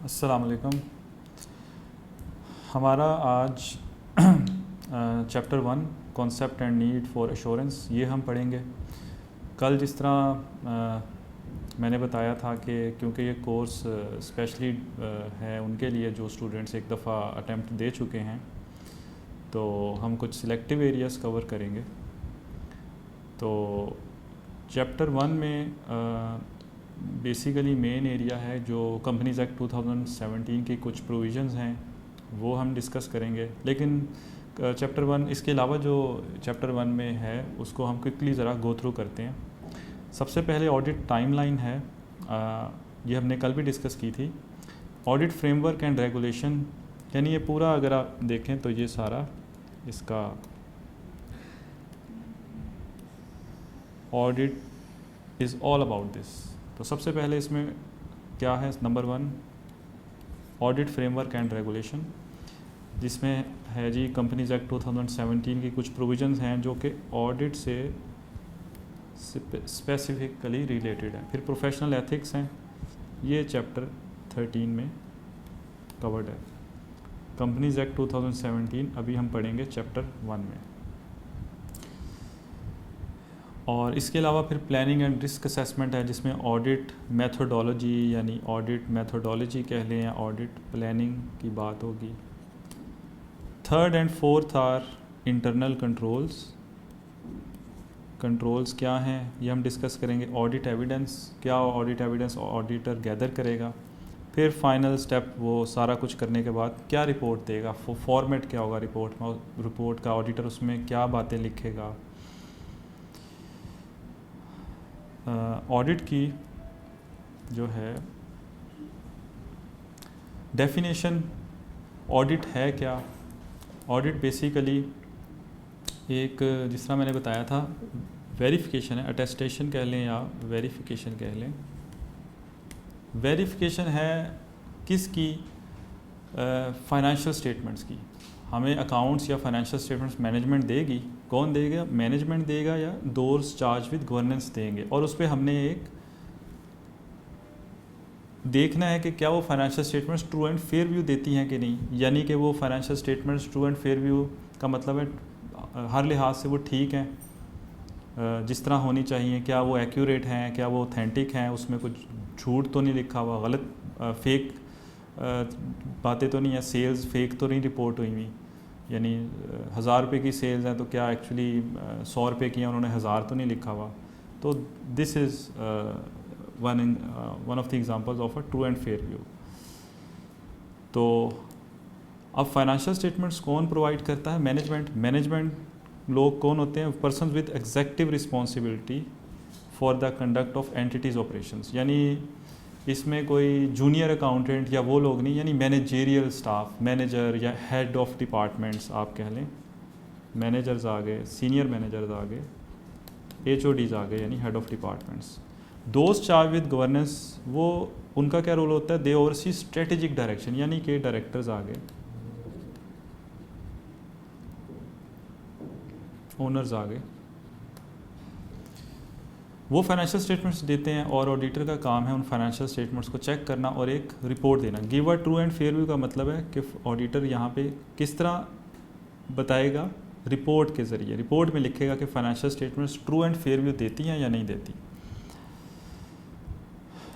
अस्सलाम वालेकुम। हमारा आज chapter 1 concept and need for assurance ये हम पढ़ेंगे। कल जिस तरह मैंने बताया था कि क्योंकि ये कोर्स स्पेशली है उनके लिए जो स्टूडेंट्स एक दफ़ा अटेम्प्ट दे चुके हैं, तो हम कुछ सिलेक्टिव एरियाज़ कवर करेंगे। तो चैप्टर 1 में बेसिकली मेन एरिया है जो कंपनीज एक्ट 2017 की कुछ प्रोविजंस हैं वो हम डिस्कस करेंगे। लेकिन चैप्टर 1 इसके अलावा जो चैप्टर 1 में है उसको हम क्विकली ज़रा गो थ्रू करते हैं। सबसे पहले ऑडिट टाइमलाइन है, ये हमने कल भी डिस्कस की थी। ऑडिट फ्रेमवर्क एंड रेगुलेशन, यानी ये पूरा अगर आप देखें तो ये सारा इसका audit is all about this. तो सबसे पहले इसमें क्या है, number 1 audit framework and regulation, जिसमें है जी कंपनीज एक्ट 2017 की कुछ प्रोविजंस हैं जो कि ऑडिट से स्पेसिफिकली रिलेटेड है। फिर प्रोफेशनल एथिक्स हैं, ये चैप्टर 13 में कवर्ड है। कंपनीज एक्ट 2017 अभी हम पढ़ेंगे चैप्टर 1 में। और इसके अलावा फिर प्लानिंग एंड रिस्क असेसमेंट है, जिसमें ऑडिट मेथोडोलॉजी यानी ऑडिट मेथोडोलॉजी कह लें या ऑडिट प्लानिंग की बात होगी। 3rd and 4th are internal controls क्या हैं ये हम डिस्कस करेंगे। ऑडिट एविडेंस, क्या ऑडिट एविडेंस ऑडिटर गैदर करेगा। फिर फाइनल स्टेप वो सारा कुछ करने के बाद क्या रिपोर्ट देगा, फॉर्मेट क्या होगा रिपोर्ट का, ऑडिटर उसमें क्या बातें लिखेगा। ऑडिट की जो है डेफिनेशन, ऑडिट है क्या। ऑडिट बेसिकली एक, जिस तरह मैंने बताया था, वेरिफिकेशन है, अटेस्टेशन कह लें या वेरिफिकेशन कह लें। वेरिफिकेशन है किसकी, फाइनेंशियल स्टेटमेंट्स की। हमें अकाउंट्स या फाइनेंशियल स्टेटमेंट्स मैनेजमेंट देगी, कौन देगा, मैनेजमेंट देगा या दोर्स चार्ज विद गवर्नेंस देंगे। और उस पर हमने एक देखना है कि क्या वो financial statements true and fair view देती हैं कि नहीं, यानी कि वो financial statements true and fair view का मतलब है हर लिहाज से वो ठीक हैं जिस तरह होनी चाहिए। क्या वो एक्यूरेट हैं, क्या वो ऑथेंटिक हैं, उसमें कुछ झूठ तो नहीं लिखा हुआ, गलत फेक बातें तो नहीं है, सेल्स फेक तो नहीं रिपोर्ट हुई हुई। यानी 1000 रुपये की सेल्स हैं तो क्या एक्चुअली 100 रुपये की हैं, उन्होंने 1000 तो नहीं लिखा हुआ। तो this is one of the examples of a true and fair view. तो अब फाइनेंशियल स्टेटमेंट्स कौन प्रोवाइड करता है, मैनेजमेंट लोग कौन होते हैं, person with executive responsibility for the conduct of entities operations. यानी इसमें कोई जूनियर अकाउंटेंट या वो लोग नहीं, यानी मैनेजेरियल स्टाफ, मैनेजर या हेड ऑफ डिपार्टमेंट्स आप कह लें। मैनेजर्स आ गए, सीनियर मैनेजर्स आ गए, HODs आ गए, यानी हेड ऑफ डिपार्टमेंट्स। दोस्त चार्ज विद गवर्नेंस, वो उनका क्या रोल होता है, दे ओवरसी स्ट्रेटेजिक डायरेक्शन, यानी कि डायरेक्टर्स आ गए, ओनर्स आ गए, वो फाइनेंशियल स्टेटमेंट्स देते हैं और ऑडिटर का काम है उन फाइनेंशियल स्टेटमेंट्स को चेक करना और एक रिपोर्ट देना। Give a true and fair view का मतलब है कि ऑडिटर यहाँ पे किस तरह बताएगा, रिपोर्ट के ज़रिए। रिपोर्ट में लिखेगा कि financial statements true and fair view देती हैं या नहीं देती।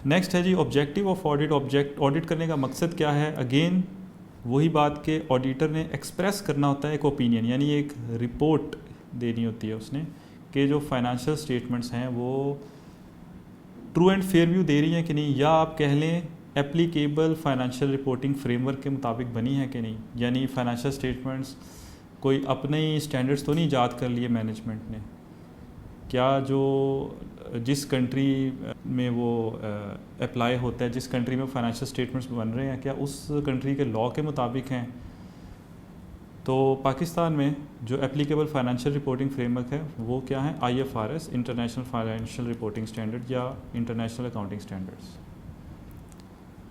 नेक्स्ट है जी ऑब्जेक्टिव ऑफ ऑडिट। ऑडिट करने का मकसद क्या है, अगेन वही बात कि ऑडिटर ने एक्सप्रेस करना होता है एक ओपिनियन, यानी एक रिपोर्ट देनी होती है उसने कि जो फाइनेंशियल स्टेटमेंट्स हैं वो ट्रू एंड फेयर व्यू दे रही हैं कि नहीं, या आप कह लें एप्लीकेबल फाइनेंशियल रिपोर्टिंग फ्रेमवर्क के मुताबिक बनी है कि नहीं। यानी फाइनेंशियल स्टेटमेंट्स कोई अपने ही स्टैंडर्ड्स तो नहीं ईजाद कर लिए मैनेजमेंट ने, क्या जो जिस कंट्री में वो अप्लाई होता है, जिस कंट्री में फाइनेंशियल स्टेटमेंट्स बन रहे हैं, क्या उस कंट्री के लॉ के मुताबिक हैं। तो पाकिस्तान में जो एप्लीकेबल फाइनेंशियल रिपोर्टिंग फ्रेमवर्क है वो क्या है, IFRS, international financial reporting standard या इंटरनेशनल अकाउंटिंग स्टैंडर्ड्स।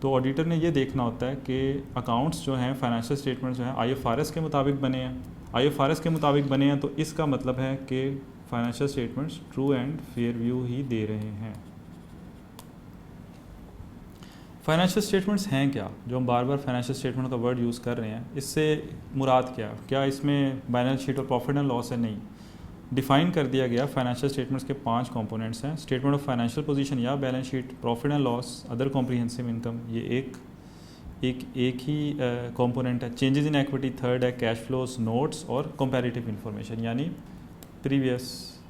तो ऑडिटर ने ये देखना होता है कि अकाउंट्स जो हैं, फाइनेंशियल स्टेटमेंट्स जो हैं IFRS के मुताबिक बने हैं। IFRS के मुताबिक बने हैं तो इसका मतलब है कि financial statements true and fair view ही दे रहे हैं। फाइनेंशियल स्टेटमेंट्स हैं क्या, जो हम बार बार फाइनेंशियल स्टेटमेंट का वर्ड यूज़ कर रहे हैं, इससे मुराद क्या इसमें बैलेंस शीट और प्रॉफिट एंड लॉस है? नहीं, डिफ़ाइन कर दिया गया फाइनेंशियल स्टेटमेंट्स के 5 कंपोनेंट्स हैं। स्टेटमेंट ऑफ फाइनेंशियल पोजीशन या balance sheet, profit and loss, other comprehensive income, ये एक ही कंपोनेंट है। चेंजेस इन इक्विटी थर्ड है। कैश फ्लोज, नोट्स और कंपैरेटिव इंफॉर्मेशन यानी प्रीवियस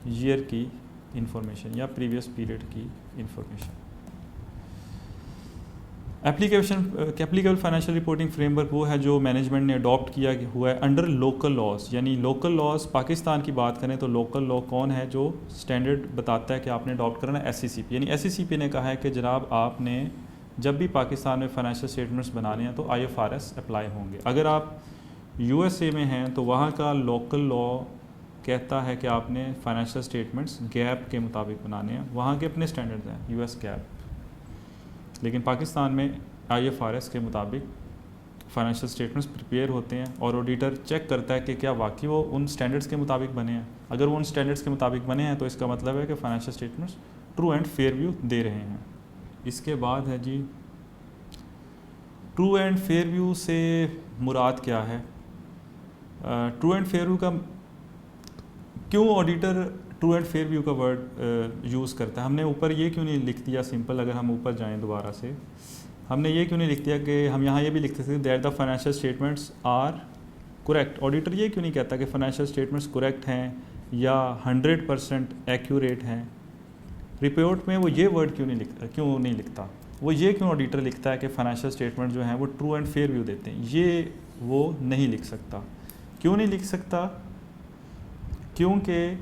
ईयर की इंफॉर्मेशन या प्रीवियस पीरियड की information. Applicable financial reporting framework वो है जो मैनेजमेंट ने अडॉप्ट किया हुआ है अंडर लोकल लॉज। यानी लोकल लॉज, पाकिस्तान की बात करें तो लोकल लॉ कौन है जो स्टैंडर्ड बताता है कि आपने अडॉप्ट करना है? SECP। यानी SECP ने कहा है कि जनाब आपने जब भी पाकिस्तान में फाइनेंशियल स्टेटमेंट्स बनाने हैं तो IFRS अप्लाई होंगे। अगर आप USA में हैं तो वहाँ का लोकल लॉ कहता है कि आपने फाइनेंशियल स्टेटमेंट्स गैप के मुताबिक बनाने हैं, वहाँ के अपने स्टैंडर्ड्स हैं US गैप। लेकिन पाकिस्तान में IFRS के मुताबिक फाइनेंशियल स्टेटमेंट्स प्रिपेयर होते हैं और ऑडिटर चेक करता है कि क्या वाकई वो उन स्टैंडर्ड्स के मुताबिक बने हैं। अगर वो उन स्टैंडर्ड्स के मुताबिक बने हैं तो इसका मतलब है कि financial statements true and fair view दे रहे हैं। इसके बाद है जी ट्रू एंड फेयर व्यू से मुराद क्या है? ट्रू एंड फेयर व्यू का क्यों auditor true and fair view का वर्ड यूज़ करता है? हमने ऊपर ये क्यों नहीं लिख दिया सिंपल? अगर हम ऊपर जाएं दोबारा से, हमने ये क्यों नहीं लिख दिया कि हम यहाँ ये भी लिखते थे that the financial statements are correct? Auditor ये क्यों नहीं कहता कि फाइनेंशियल स्टेटमेंट्स करेक्ट हैं या 100% एक्यूरेट हैं? रिपोर्ट में वो ये वर्ड क्यों नहीं लिखता? वो ये क्यों ऑडिटर लिखता है कि फाइनेंशियल स्टेटमेंट जो हैं वो ट्रू एंड फेयर व्यू देते हैं? ये वो नहीं लिख सकता। क्यों नहीं लिख सकता? क्योंकि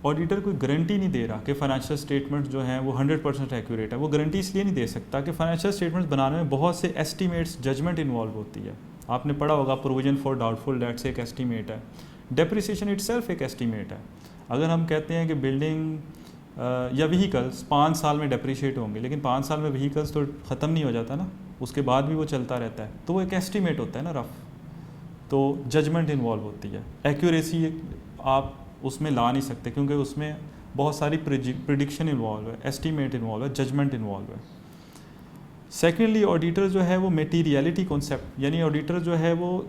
ऑडिटर कोई गारंटी नहीं दे रहा कि फाइनेंशियल स्टेटमेंट्स जो हैं वो 100% एक्यूरेट है। वो गारंटी इसलिए नहीं दे सकता कि फाइनेंशियल स्टेटमेंट्स बनाने में बहुत से एस्टीमेट्स, जजमेंट इन्वॉल्व होती है। आपने पढ़ा होगा प्रोविजन फॉर डाउटफुल डेट्स एक एस्टीमेट है, डेप्रिसिएशन इटसेल्फ एक एस्टीमेट है। अगर हम कहते हैं कि बिल्डिंग या व्हीकल्स 5 साल में डेप्रिशिएट होंगे, लेकिन 5 साल में व्हीकल्स तो ख़त्म नहीं हो जाता ना, उसके बाद भी वो चलता रहता है, तो वो एक एस्टीमेट होता है ना, रफ। तो जजमेंट इन्वॉल्व होती है। एक्यूरेसी आप उसमें ला नहीं सकते क्योंकि उसमें बहुत सारी प्रिडिक्शन इन्वॉल्व है, एस्टीमेट इन्वॉल्व है, जजमेंट इन्वॉल्व है। सेकेंडली ऑडिटर जो है वो मटीरियलिटी कॉन्सेप्ट, यानी ऑडिटर जो है वो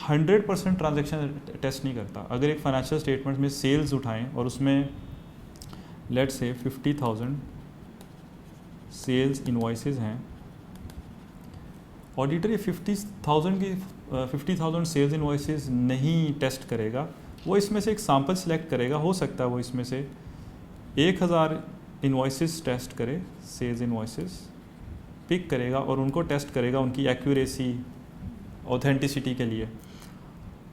100% ट्रांजैक्शन टेस्ट नहीं करता। अगर एक फाइनेंशियल स्टेटमेंट में सेल्स उठाएं और उसमें लेट्स से 50,000 सेल्स इनवॉइसेस हैं, ऑडिटर ये 50,000 सेल्स इनवॉइसेस नहीं टेस्ट करेगा। वो इसमें से एक सैंपल सिलेक्ट करेगा, हो सकता है वो इसमें से 1000 इनवॉइसेस टेस्ट करे, सेल्स इनवॉइसेस पिक करेगा और उनको टेस्ट करेगा उनकी एक्यूरेसी, ऑथेंटिसिटी के लिए,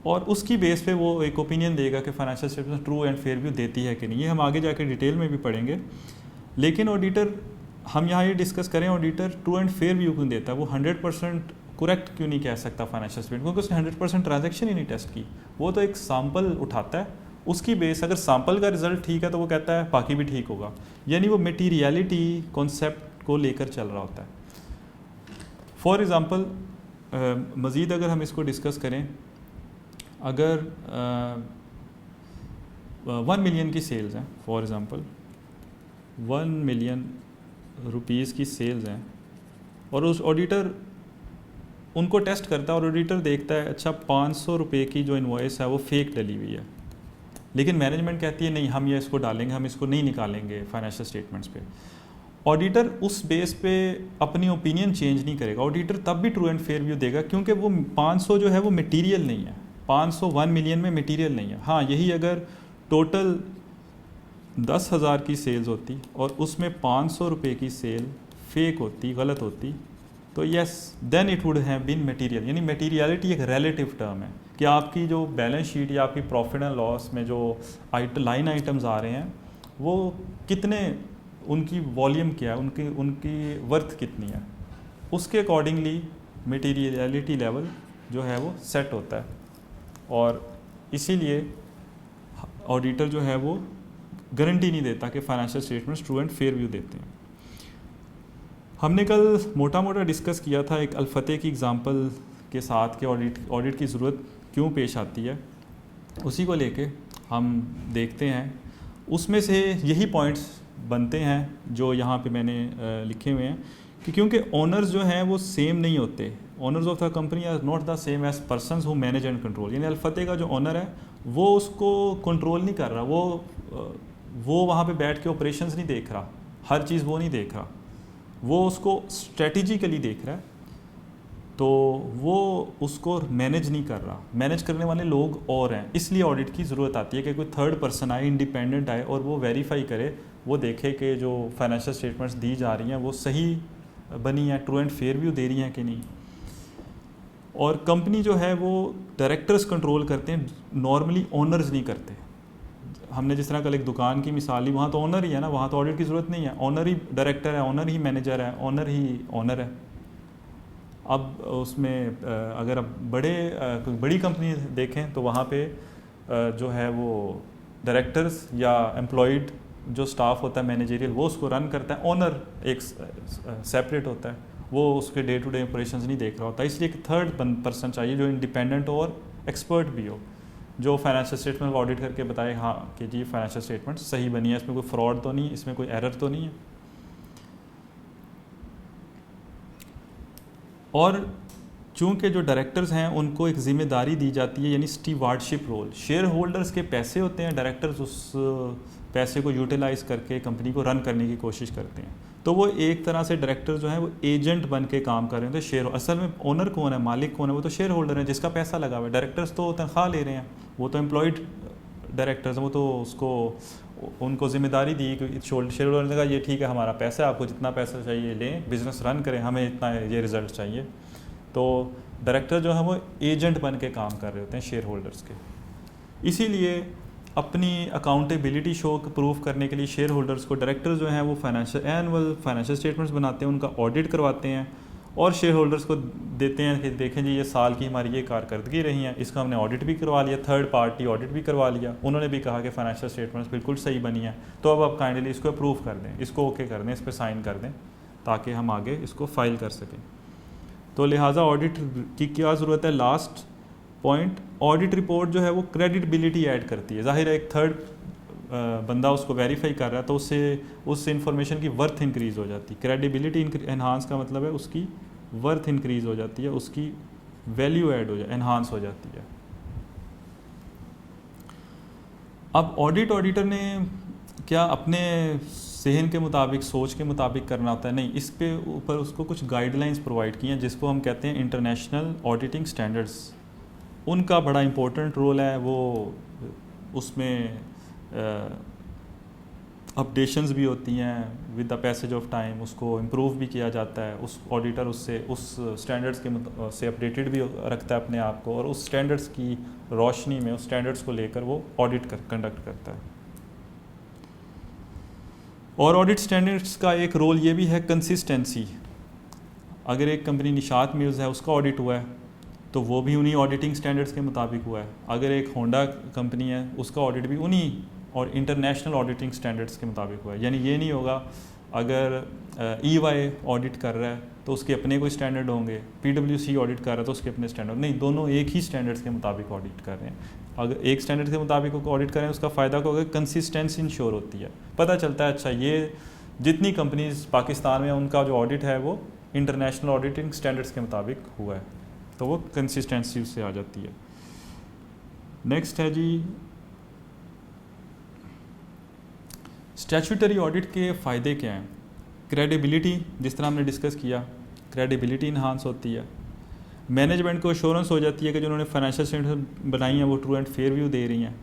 और उसकी बेस पे वो एक ओपिनियन देगा कि financial statement true and fair view देती है कि नहीं। ये हम आगे जाके डिटेल में भी पढ़ेंगे। लेकिन ऑडिटर, हम यहाँ ये डिस्कस करें auditor true and fair view क्यों देता है, वो 100% करेक्ट क्यों नहीं कह सकता फाइनेंशियल स्टेटमेंट, क्योंकि उसने 100% ट्रांजैक्शन ही नहीं टेस्ट की। वो तो एक सैंपल उठाता है, उसकी बेस अगर सैंपल का रिजल्ट ठीक है तो वो कहता है बाकी भी ठीक होगा। यानी वो मटीरियलिटी कॉन्सेप्ट को लेकर चल रहा होता है। फॉर एग्ज़ाम्पल मज़ीद अगर हम इसको डिस्कस करें, अगर 1 मिलियन की सेल्स हैं, फॉर एग्ज़ाम्पल 1 मिलियन रुपीज़ की सेल्स हैं, और उस ऑडिटर उनको टेस्ट करता है और ऑडिटर देखता है अच्छा 500 रुपये की जो इनवॉइस है वो फेक डली हुई है, लेकिन मैनेजमेंट कहती है नहीं हम ये इसको डालेंगे, हम इसको नहीं निकालेंगे फाइनेंशियल स्टेटमेंट्स पे। ऑडिटर उस बेस पे अपनी ओपिनियन चेंज नहीं करेगा। ऑडिटर तब भी ट्रू एंड फेयर व्यू देगा क्योंकि वो 500 जो है वो मटीरियल नहीं है, 500 1 मिलियन में मटीरियल नहीं है। हाँ, यही अगर टोटल 10,000 की सेल्स होती और उसमें 500 रुपये की सेल फेक होती, गलत होती, तो yes then it would have been material. यानी मटीरियलिटी एक रिलेटिव टर्म है कि आपकी जो बैलेंस शीट या आपकी प्रॉफिट एंड लॉस में जो लाइन आइटम्स आ रहे हैं वो कितने, उनकी वॉल्यूम क्या है, उनकी वर्थ कितनी है, उसके अकॉर्डिंगली मटीरियलिटी लेवल जो है वो सेट होता है। और इसीलिए ऑडिटर जो है वो गारंटी नहीं देता कि financial statements true and fair view देते हैं। हमने कल मोटा मोटा डिस्कस किया था एक अल-फतेह की एग्ज़ाम्पल के साथ कि ऑडिट की ज़रूरत क्यों पेश आती है, उसी को लेके हम देखते हैं। उसमें से यही पॉइंट्स बनते हैं जो यहाँ पे मैंने लिखे हुए हैं कि क्योंकि ओनर्स जो हैं वो सेम नहीं होते, owners of the company are not the same as persons who manage and control. यानी अल-फतेह का जो ओनर है वो उसको कंट्रोल नहीं कर रहा, वो वहाँ पे बैठ के ऑपरेशंस नहीं देख रहा, हर चीज़ वो नहीं देख रहा, वो उसको स्ट्रेटिजिकली देख रहा है, तो वो उसको मैनेज नहीं कर रहा। मैनेज करने वाले लोग और हैं, इसलिए ऑडिट की ज़रूरत आती है कि कोई थर्ड पर्सन आए, इंडिपेंडेंट आए और वो वेरीफाई करे, वो देखे कि जो फाइनेंशियल स्टेटमेंट्स दी जा रही हैं वो सही बनी हैं, ट्रू एंड फेयर व्यू दे रही हैं कि नहीं। और कंपनी जो है वो डायरेक्टर्स कंट्रोल करते हैं, नॉर्मली ओनर्स नहीं करते। हमने जिस तरह कल एक दुकान की मिसाल ली, वहाँ तो ओनर ही है ना, वहाँ तो ऑडिट की ज़रूरत नहीं है, ओनर ही डायरेक्टर है, ओनर ही मैनेजर है, ओनर ही ओनर है। अब उसमें अगर अब कोई बड़ी कंपनी देखें तो वहाँ पे जो है वो डायरेक्टर्स या एम्प्लॉयड जो स्टाफ होता है मैनेजरियल, वो उसको रन करता है, ओनर एक सेपरेट होता है, वो उसके डे टू डे ऑपरेशंस नहीं देख रहा होता। इसलिए एक थर्ड पर्सन चाहिए जो इंडिपेंडेंट और एक्सपर्ट भी हो, जो फाइनेंशियल स्टेटमेंट ऑडिट करके बताए हाँ कि जी फाइनेंशियल स्टेटमेंट सही बनी है, इसमें कोई फ्रॉड तो नहीं, इसमें कोई एरर तो नहीं है। और चूँकि जो डायरेक्टर्स हैं उनको एक ज़िम्मेदारी दी जाती है, यानी स्टीवार्डशिप रोल। शेयर होल्डर्स के पैसे होते हैं, डायरेक्टर्स उस पैसे को यूटिलाइज़ करके कंपनी को रन करने की कोशिश करते हैं। तो वो एक तरह से डायरेक्टर जो है वो एजेंट बन के काम कर रहे हैं। तो शेयर असल में ओनर कौन है, मालिक कौन है, वो तो शेयर होल्डर है जिसका पैसा लगा हुआ है। डायरेक्टर्स तो तनख्वाह ले रहे हैं, वो तो एम्प्लॉयड डायरेक्टर्स हैं, वो तो उनको जिम्मेदारी दी कि शेयर होल्डर ने कहा ये ठीक है हमारा पैसा है, आपको जितना पैसा चाहिए लें, बिज़नेस रन करें, हमें इतना ये रिज़ल्ट चाहिए। तो डायरेक्टर जो है वो एजेंट बन के काम कर रहे होते हैं शेयर होल्डर्स के। इसीलिए अपनी अकाउंटेबिलिटी शो प्रूफ करने के लिए शेयर होल्डर्स को डायरेक्टर जो हैं वो एनुअल फाइनेंशियल स्टेटमेंट्स बनाते हैं, उनका ऑडिट करवाते हैं और शेयर होल्डर्स को देते हैं कि देखें जी ये साल की हमारी ये कारकर्दगी रही हैं, इसका हमने ऑडिट भी करवा लिया, थर्ड पार्टी ऑडिट भी करवा लिया, उन्होंने भी कहा कि फाइनेंशियल स्टेटमेंट्स बिल्कुल सही बनी है, तो अब आप काइंडली इसको अप्रूव कर दें, इसको ओके कर दें, इस पर साइन कर दें ताकि हम आगे इसको फाइल कर सकें। तो लिहाजा ऑडिट की क्या ज़रूरत है। लास्ट पॉइंट, ऑडिट रिपोर्ट जो है वो क्रेडिटबिलिटी ऐड करती है। ज़ाहिर है एक थर्ड बंदा उसको वेरीफाई कर रहा है तो उससे इंफॉर्मेशन की वर्थ इंक्रीज़ हो जाती है। क्रेडिबिलिटी एनहांस का मतलब है उसकी वर्थ इंक्रीज़ हो जाती है, उसकी वैल्यू ऐड हो एनहांस हो जाती है। अब ऑडिटर ने क्या अपने सेहन के मुताबिक, सोच के मुताबिक करना होता है? नहीं, इस पे ऊपर उसको कुछ गाइडलाइंस प्रोवाइड की हैं जिसको हम कहते हैं इंटरनेशनल ऑडिटिंग स्टैंडर्ड्स। उनका बड़ा इम्पोर्टेंट रोल है, वो उसमें अपडेशंस भी होती हैं with the passage of time, उसको इम्प्रूव भी किया जाता है, उस ऑडिटर उससे उस स्टैंडर्ड्स के से अपडेटेड भी रखता है अपने आप को, और उस स्टैंडर्ड्स की रोशनी में उस स्टैंडर्ड्स को लेकर वो ऑडिट कंडक्ट करता है। और ऑडिट स्टैंडर्ड्स का एक रोल ये भी है कंसिस्टेंसी। अगर एक कंपनी निशात मिल्स है उसका ऑडिट हुआ है तो वो भी उन्हीं ऑडिटिंग स्टैंडर्ड्स के मुताबिक हुआ है। अगर एक होंडा कंपनी है उसका ऑडिट भी उन्हीं और इंटरनेशनल ऑडिटिंग स्टैंडर्ड्स के मुताबिक हुआ है। यानी ये नहीं होगा अगर EY ऑडिट कर रहा है तो उसके अपने कोई स्टैंडर्ड होंगे, PwC ऑडिट कर रहा है तो उसके अपने स्टैंडर्ड नहीं, दोनों एक ही स्टैंडर्ड्स के मुताबिक ऑडिट कर रहे हैं। अगर एक स्टैंडर्ड के मुताबिक ऑडिट करें उसका फ़ायदा क्या होगा, कंसिस्टेंसी इंश्योर होती है, पता चलता है अच्छा ये जितनी कंपनीज पाकिस्तान में उनका जो ऑडिट है वो इंटरनेशनल ऑडिटिंग स्टैंडर्ड्स के मुताबिक हुआ है, तो वो कंसिस्टेंसी उससे आ जाती है। नेक्स्ट है जी स्टैट्यूटरी ऑडिट के फ़ायदे क्या हैं। क्रेडिबिलिटी, जिस तरह हमने डिस्कस किया, क्रेडिबिलिटी इन्हांस होती है। मैनेजमेंट को एश्योरेंस हो जाती है कि जो उन्होंने फाइनेंशियल स्टेटमेंट बनाई हैं वो ट्रू एंड फेयर व्यू दे रही हैं।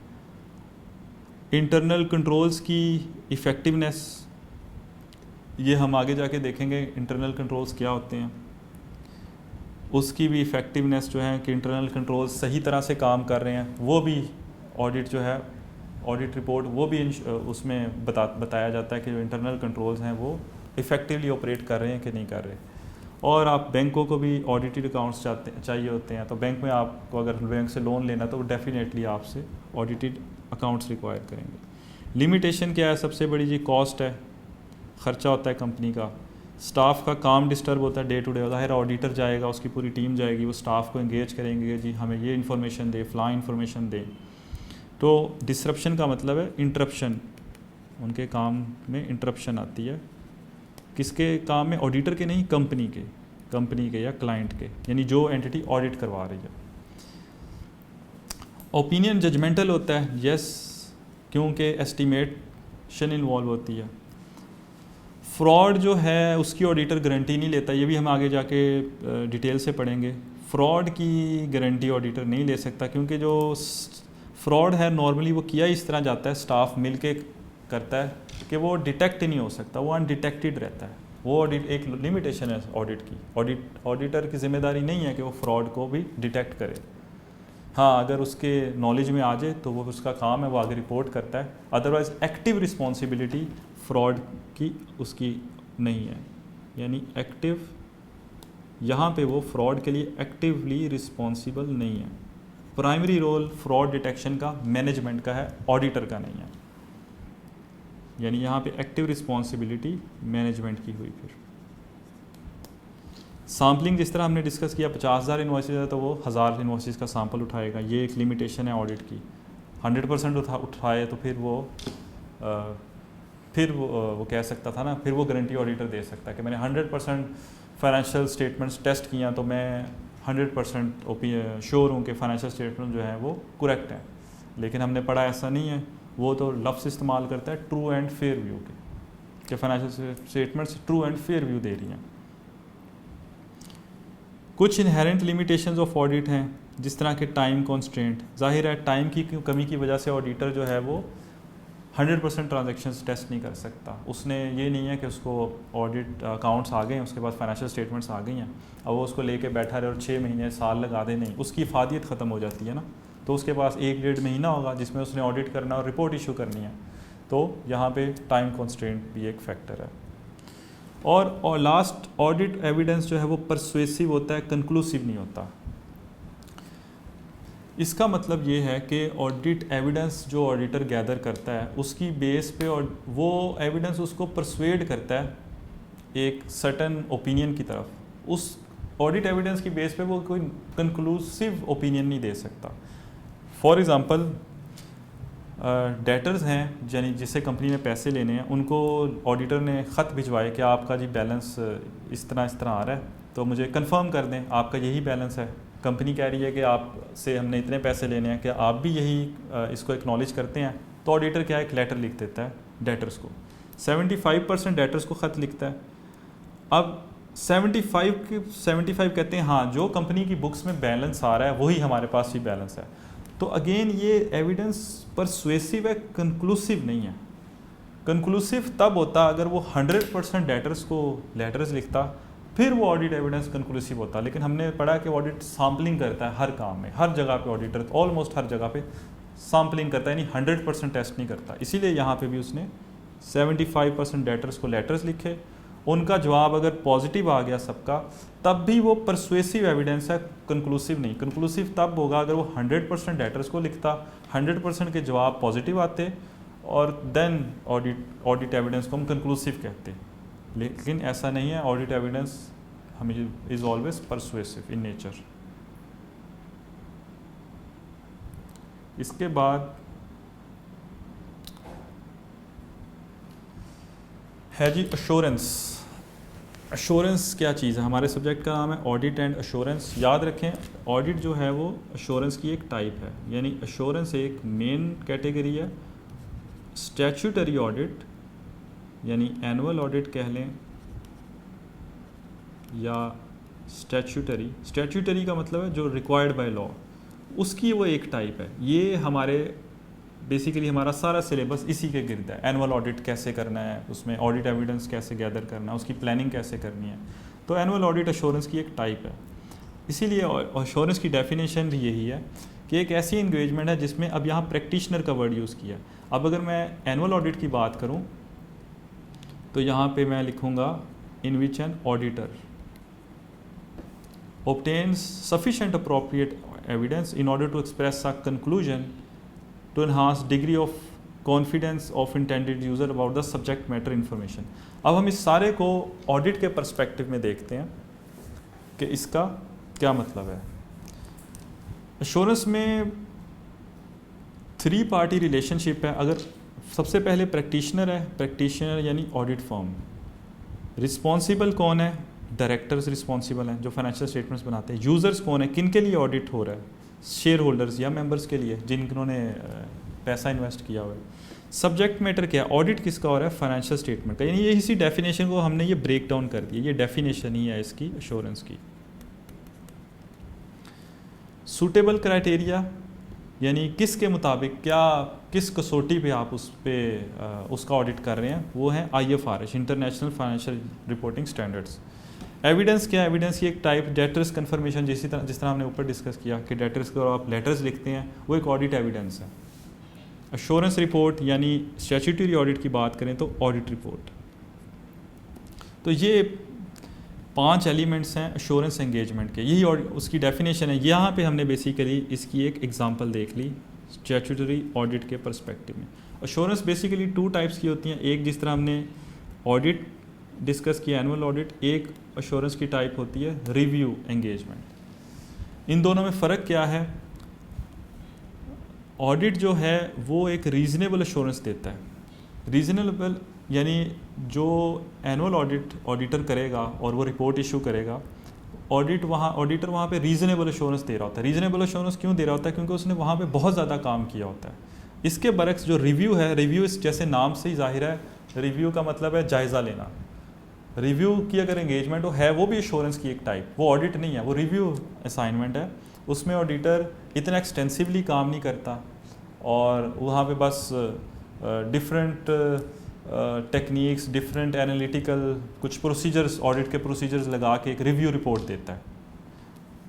इंटरनल कंट्रोल्स की इफ़ेक्टिवनेस, ये हम आगे जाके देखेंगे इंटरनल कंट्रोल्स क्या होते हैं, उसकी भी इफ़ेक्टिवनेस जो है कि इंटरनल कंट्रोल्स सही तरह से काम कर रहे हैं, वो भी ऑडिट जो है ऑडिट रिपोर्ट वो भी उसमें बताया जाता है कि जो इंटरनल कंट्रोल्स हैं वो इफ़ेक्टिवली ऑपरेट कर रहे हैं कि नहीं कर रहे। और आप बैंकों को भी ऑडिटेड अकाउंट्स चाहिए होते हैं, तो बैंक में आपको अगर बैंक से लोन लेना तो वो डेफिनेटली आपसे ऑडिटेड अकाउंट्स रिक्वायर करेंगे। लिमिटेशन क्या है, सबसे बड़ी जी कॉस्ट है, ख़र्चा होता है कंपनी का। स्टाफ का काम डिस्टर्ब होता है डे टू डे, ज़ाहिर ऑडिटर जाएगा, उसकी पूरी टीम जाएगी, वो स्टाफ को एंगेज करेंगे जी हमें ये इन्फॉर्मेशन दे, फ़लाँ इन्फॉर्मेशन दें। तो डिसरप्शन का मतलब है इंटरप्शन, उनके काम में इंटरप्शन आती है किसके काम में? ऑडिटर के नहीं, कंपनी के या क्लाइंट के, यानी जो एंटिटी ऑडिट करवा रही है। ओपिनियन जजमेंटल होता है, यस, क्योंकि एस्टिमेशन इन्वॉल्व होती है। फ्रॉड जो है उसकी ऑडिटर गारंटी नहीं लेता, ये भी हम आगे जाके डिटेल से पढ़ेंगे। फ्रॉड की गारंटी ऑडिटर नहीं ले सकता, क्योंकि जो फ्रॉड है नॉर्मली वो किया इस तरह जाता है, स्टाफ मिल के करता है कि वो डिटेक्ट नहीं हो सकता, वो अनडिटेक्टेड रहता है। वो ऑडिट एक लिमिटेशन है ऑडिट की। ऑडिटर की जिम्मेदारी नहीं है कि वो फ्रॉड को भी डिटेक्ट करे। हाँ, अगर उसके नॉलेज में आ जाए तो वो उसका काम है, वो आगे रिपोर्ट करता है। अदरवाइज एक्टिव रिस्पॉन्सिबिलिटी फ्रॉड की उसकी नहीं है, यानी एक्टिव, यहाँ पे वो फ्रॉड के लिए एक्टिवली रिस्पॉन्सिबल नहीं है। प्राइमरी रोल फ्रॉड डिटेक्शन का मैनेजमेंट का है, ऑडिटर का नहीं है, यानी यहाँ पे एक्टिव रिस्पॉन्सिबिलिटी मैनेजमेंट की हुई। फिर सैम्पलिंग, जिस तरह हमने डिस्कस किया, 50,000 इन्वॉइसेज है तो वो 1000 इन्वॉइसेज का सैम्पल उठाएगा, ये एक लिमिटेशन है ऑडिट की। 100% उठाए तो फिर वो कह सकता था ना, फिर वो गारंटी ऑडिटर दे सकता है कि मैंने 100% फाइनेंशियल स्टेटमेंट्स टेस्ट किया तो मैं 100% श्योर हूँ कि फाइनेंशियल स्टेटमेंट जो है वो करेक्ट है। लेकिन हमने पढ़ा ऐसा नहीं है, वो तो लफ्ज़ इस्तेमाल करता है ट्रू एंड फेयर व्यू के, कि financial statements true and fair view दे रही हैं। कुछ इनहेरेंट लिमिटेशंस ऑफ ऑडिट हैं, जिस तरह के टाइम कॉन्स्ट्रेंट। जाहिर है टाइम की कमी की वजह से ऑडिटर जो है वो 100% ट्रांजैक्शंस टेस्ट नहीं कर सकता। उसने ये नहीं है कि उसको ऑडिट अकाउंट्स आ गए हैं, उसके पास फाइनेंशियल स्टेटमेंट्स आ गई हैं, अब वो उसको लेके बैठा रहे और 6 महीने साल लगा दे, नहीं, उसकी इफादियत ख़त्म हो जाती है ना। तो उसके पास 1-1.5 महीना होगा जिसमें उसने ऑडिट करना और रिपोर्ट इशू करनी है। तो यहाँ पे टाइम कॉन्स्ट्रेंट भी एक फैक्टर है। और लास्ट, ऑडिट एविडेंस जो है वो परसुएसिव होता है, कंक्लूसिव नहीं होता। इसका मतलब ये है कि ऑडिट एविडेंस जो ऑडिटर गैदर करता है उसकी बेस पे, और वो एविडेंस उसको परसुएड करता है एक सर्टन ओपिनियन की तरफ। उस ऑडिट एविडेंस की बेस पे वो कोई कंक्लूसिव ओपिनियन नहीं दे सकता। फॉर एग्ज़ाम्पल, डेटर्स हैं, यानी जिससे कंपनी ने पैसे लेने हैं, उनको ऑडिटर ने ख़त भिजवाए कि आपका जी बैलेंस इस तरह आ रहा है, तो मुझे कंफर्म कर दें आपका यही बैलेंस है। कंपनी कह रही है कि आपसे हमने इतने पैसे लेने हैं, कि आप भी यही इसको एक्नॉलेज करते हैं। तो ऑडिटर क्या है, एक लेटर लिख देता है डेटर्स को। 75% डेटर्स को ख़त लिखता है। अब 75 कहते हैं हाँ, जो कंपनी की बुक्स में बैलेंस आ रहा है वही हमारे पास भी बैलेंस है। तो अगेन ये एविडेंस परसुएसिव है, कंक्लूसिव नहीं है। कंक्लूसिव तब होता अगर वो 100% डेटर्स को लेटर्स लिखता, फिर वो ऑडिट एविडेंस कंक्लूसिव होता। लेकिन हमने पढ़ा कि ऑडिट सैम्पलिंग करता है हर काम में, हर जगह पे ऑडिटर ऑलमोस्ट हर जगह पे सैम्पलिंग करता है, यानी 100% टेस्ट नहीं करता। इसीलिए यहाँ पे भी उसने 75% डेटर्स को लेटर्स लिखे, उनका जवाब अगर पॉजिटिव आ गया सबका, तब भी वो परसुएसिव एविडेंस है, कंक्लूसिव नहीं। कंक्लूसिव तब होगा अगर वो 100% डेटर्स को लिखता, 100% के जवाब पॉजिटिव आते, और देन ऑडिट एविडेंस को हम कंक्लूसिव कहते। लेकिन ऐसा नहीं है, ऑडिट एविडेंस हमें is always persuasive in nature. इसके बाद है जी अश्योरेंस। अश्योरेंस क्या चीज़ है? हमारे सब्जेक्ट का नाम है ऑडिट एंड अश्योरेंस। याद रखें, ऑडिट जो है वो अश्योरेंस की एक टाइप है, यानी अश्योरेंस एक मेन कैटेगरी है। स्टैट्यूटरी ऑडिट यानी एनुअल ऑडिट कह लें, या स्टैट्यूटरी का मतलब है जो रिक्वायर्ड बाय लॉ, उसकी वो एक टाइप है। ये हमारे बेसिकली हमारा सारा सिलेबस इसी के गिर्द है। एनुअल ऑडिट कैसे करना है, उसमें ऑडिट एविडेंस कैसे गैदर करना है, उसकी प्लानिंग कैसे करनी है। तो एनुअल ऑडिट अश्योरेंस की एक टाइप है। इसीलिए अश्योरेंस की डेफिनेशन भी यही है कि एक ऐसी इंगेजमेंट है जिसमें, अब यहाँ प्रैक्टिशनर का वर्ड यूज़ किया। अब अगर मैं एनुअल ऑडिट की बात करूँ तो यहाँ पे मैं लिखूँगा in which an auditor obtains sufficient appropriate evidence in order to express a conclusion to enhance degree of confidence of intended user about the subject matter information। अब हम इस सारे को ऑडिट के पर्सपेक्टिव में देखते हैं कि इसका क्या मतलब है। एश्योरेंस में 3 पार्टी रिलेशनशिप है। अगर सबसे पहले प्रैक्टिशनर है, प्रैक्टिशनर यानी ऑडिट फर्म, रिस्पॉन्सिबल कौन है? डायरेक्टर्स रिस्पॉन्सिबल हैं जो फाइनेंशियल स्टेटमेंट्स बनाते हैं। यूज़र्स कौन है? किन के लिए ऑडिट हो रहा है? शेयर होल्डर्स या मेंबर्स के लिए जिन्होंने पैसा इन्वेस्ट किया हुआ है। सब्जेक्ट मैटर क्या है? ऑडिट किसका हो रहा है? फाइनेंशियल स्टेटमेंट का। यानी ये इसी डेफिनेशन को हमने ये ब्रेक डाउन कर दिया, ये डेफिनेशन ही है इसकी एश्योरेंस की। सूटेबल क्राइटेरिया यानी किसके मुताबिक, क्या किस कसौटी पे आप उसका ऑडिट कर रहे हैं, वो है IFRS, international financial reporting standards. Evidence क्या है? एविडेंस की एक टाइप डेटर्स कन्फर्मेशन, जिस तरह हमने ऊपर डिस्कस किया कि डेटर्स को आप लेटर्स लिखते हैं, वो एक ऑडिट एविडेंस है। एश्योरेंस रिपोर्ट यानी स्टैट्यूटरी ऑडिट की बात करें तो ऑडिट रिपोर्ट। तो ये 5 एलिमेंट्स हैं एश्योरेंस एंगेजमेंट के, यही उसकी डेफिनेशन है। यहाँ पे हमने बेसिकली इसकी एक एग्जांपल देख ली स्टैट्यूटरी ऑडिट के पर्सपेक्टिव में। एश्योरेंस बेसिकली 2 टाइप्स की होती हैं, एक जिस तरह हमने ऑडिट डिस्कस किया एनुअल ऑडिट, एक एश्योरेंस की टाइप होती है रिव्यू एंगेजमेंट। इन दोनों में फ़र्क क्या है? ऑडिट जो है वो एक रीज़नेबल एश्योरेंस देता है। रीज़नेबल यानी जो एनुअल ऑडिटर करेगा और वो रिपोर्ट इशू करेगा, ऑडिटर वहाँ पे रीज़नेबल एश्योरेंस दे रहा होता है। रीज़नेबल एश्योरेंस क्यों दे रहा होता है? क्योंकि उसने वहाँ पे बहुत ज़्यादा काम किया होता है। इसके बरक्स जो रिव्यू है, रिव्यू जैसे नाम से ही जाहिर है, रिव्यू का मतलब है जायज़ा लेना। रिव्यू की अगर एंगेजमेंट है वो भी एश्योरेंस की एक टाइप, वो ऑडिट नहीं है, वो रिव्यू असाइनमेंट है। उसमें ऑडिटर इतना एक्सटेंसिवली काम नहीं करता और वहाँ पे बस डिफरेंट टेक्निक्स, डिफरेंट एनालिटिकल कुछ प्रोसीजर्स, ऑडिट के प्रोसीजर्स लगा के एक रिव्यू रिपोर्ट देता है।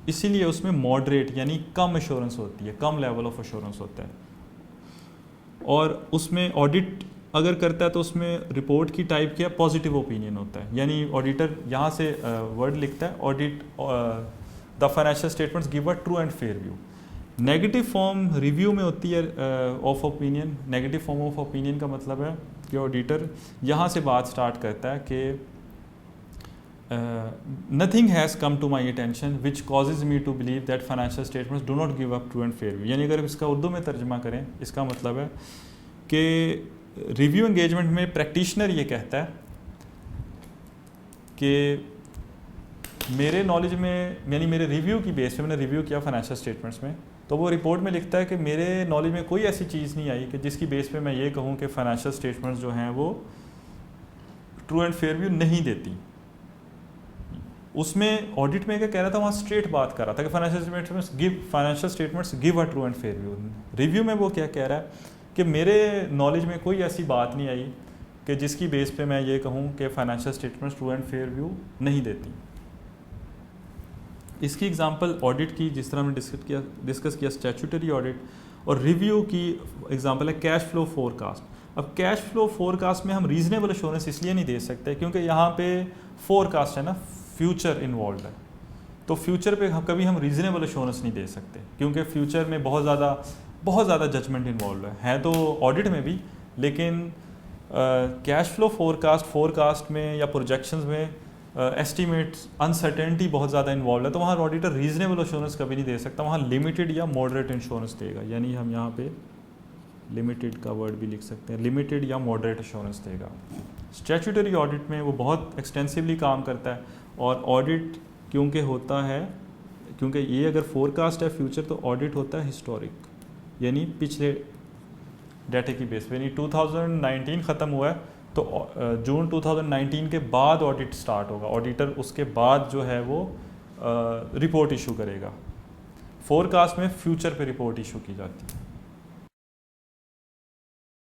इसीलिए उसमें मॉडरेट यानी कम एश्योरेंस होती है, कम लेवल ऑफ एश्योरेंस होता है। और उसमें ऑडिट अगर करता है तो उसमें रिपोर्ट की टाइप क्या, पॉजिटिव ओपिनियन होता है। यानी ऑडिटर यहाँ से वर्ड लिखता है, audit the financial statements give a true and fair view. Negative form review में होती है of opinion. Negative form of opinion का मतलब है कि ऑडिटर यहाँ से बात स्टार्ट करता है कि nothing has come to my attention which causes me to believe that financial statements do not give up true and fair view. यानी अगर इसका उर्दू में तर्जमा करें, इसका मतलब है कि रिव्यू एंगेजमेंट में प्रैक्टिशनर ये कहता है कि मेरे नॉलेज में, यानी मेरे रिव्यू की बेस पे, मैंने रिव्यू किया फाइनेंशियल स्टेटमेंट्स में, तो वो रिपोर्ट में लिखता है कि मेरे नॉलेज में कोई ऐसी चीज़ नहीं आई कि जिसकी बेस पे मैं ये कहूँ कि फाइनेंशियल स्टेटमेंट्स जो हैं वो ट्रू एंड फेयर व्यू नहीं देती। उसमें ऑडिट में क्या कह रहा था, वहाँ स्ट्रेट बात कर रहा था कि financial statements give a true and fair view. Review में वो क्या कह रहा है कि मेरे नॉलेज में कोई ऐसी बात नहीं आई कि जिसकी बेस पे मैं ये कहूँ कि financial statements true and fair view नहीं देती। इसकी एग्जांपल ऑडिट की, जिस तरह हमने डिस्कस किया स्टैट्यूटरी ऑडिट, और रिव्यू की एग्जांपल है कैश फ्लो फोरकास्ट। अब कैश फ्लो फोरकास्ट में हम रीजनेबल एश्योरेंस इसलिए नहीं दे सकते क्योंकि यहाँ पे फोरकास्ट है ना, फ्यूचर इन्वॉल्व है। तो फ्यूचर पे कभी हम रीजनेबल एश्योरेंस नहीं दे सकते क्योंकि फ्यूचर में बहुत ज़्यादा जजमेंट इन्वॉल्व है तो ऑडिट में भी, लेकिन कैश फ्लो फोरकास्ट में या प्रोजेक्शंस में एस्टीमेट्स अनसर्टेनिटी बहुत ज़्यादा इन्वॉल्व है, तो वहाँ ऑडिटर रीजनेबल एश्योरेंस कभी नहीं दे सकता, वहाँ लिमिटेड या मॉडरेट इंश्योरेंस देगा। यानी हम यहाँ पे लिमिटेड का वर्ड भी लिख सकते हैं, लिमिटेड या मॉडरेट एश्योरेंस देगा। स्टैट्यूटरी ऑडिट में वो बहुत एक्सटेंसिवली काम करता है और ऑडिट क्योंकि होता है, क्योंकि ये अगर फोरकास्ट है फ्यूचर, तो ऑडिट होता है हिस्टोरिक, यानी पिछले डाटे की बेस पे। यानी 2019 ख़त्म हुआ है तो जून 2019 के बाद ऑडिट स्टार्ट होगा, ऑडिटर उसके बाद जो है वो रिपोर्ट इशू करेगा। फोरकास्ट में फ्यूचर पे रिपोर्ट इशू की जाती है।